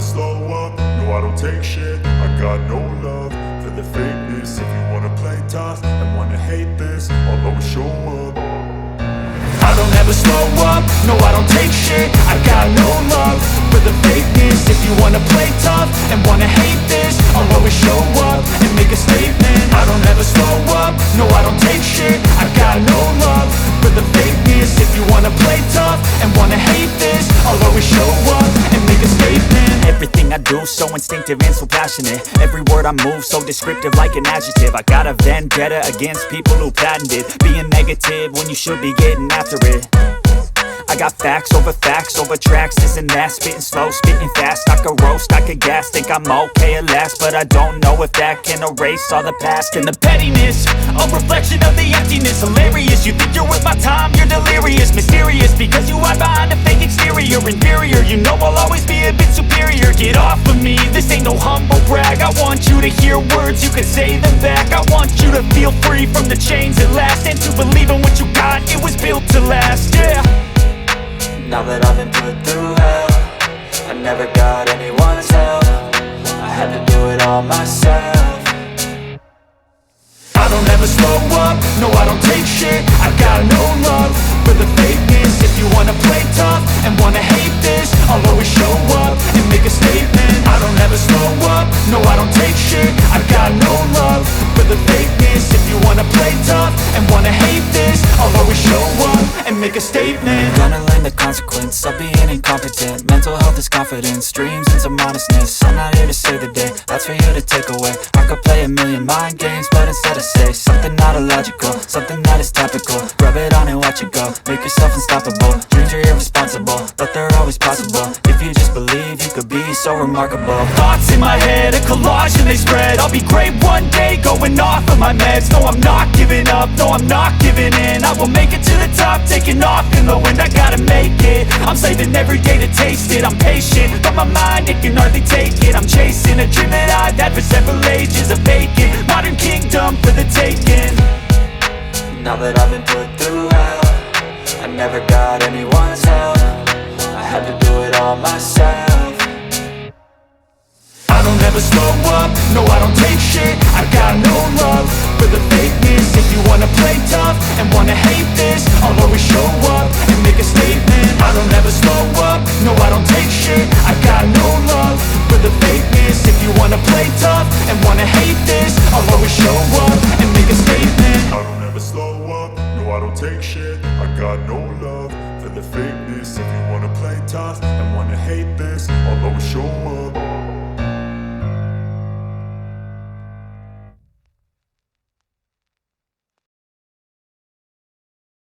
slow up, no I don't take shit. I got no love for the fakeness. If you wanna play tough and wanna hate this, I'll always show up. I don't ever slow up, no I don't take shit. I got no love for the fakeness. If you wanna play tough and wanna hate this, I'll always show up and make a statement. I don't ever slow up, no I don't take shit. I got no love for the fakeness. If you wanna play tough and wanna hate this, I'll always show up and make a statement. Everything I do so instinctive and so passionate. Every word I move so descriptive like an adjective. I got a vendetta against people who patented being negative when you should be getting after it. I got facts over tracks, this and that. Spitting slow, spitting fast, I could roast, I could gas. Think I'm okay at last, but I don't know if that can erase all the past. And the pettiness, a reflection of the emptiness. Hilarious, you think you're worth my time, you're delirious. Mysterious, because you hide behind a fake exterior. Inferior, you know I'll always be a bit superior. Get off of me, this ain't no humble brag. I want you to hear words, you can say them back. I want you to feel free from the chains at last, and to believe in what you got, it was built to last, yeah. Now that I've been put through hell, I never got anyone's help. I had to do it all myself. I don't ever slow up, no I don't take shit. I got no love for the fakeness. If you wanna play tough and wanna hate this, I'll always show up and make a statement. I don't ever slow up, no I don't take shit. I got no love for the fakeness. If you wanna play tough and wanna hate this, I'll always show up and make a statement. Gonna learn the consequence of being incompetent. Mental health is confidence, dreams and some honestness. I'm not here to save the day, that's for you to take away. I could play a million mind games, but instead I say something not illogical, something that is topical. Rub it on and watch it go, make yourself unstoppable. Dreams are irresponsible, but they're always possible. If you just believe, you could be so remarkable. Thoughts in my head, a collage and they spread. I'll be great one day, going off of my meds. No, I'm not giving up, no, I'm not giving in. I will make it to the top, taking off in the wind. I gotta make it, I'm saving every day to taste it. I'm patient, but my mind, it can hardly take it. I'm chasing a dream that I've had for several ages. A vacant, modern kingdom for the taking. Now that I've been put through hell, I never got anyone's help. I had to do it all myself. I don't ever slow up, no I don't take shit. I got no love for the fakeness. If you wanna play tough and wanna hate this, I'll always show up and make a statement. I don't ever slow up, no I don't take shit. I got no love for the fakeness. If you wanna play tough and wanna hate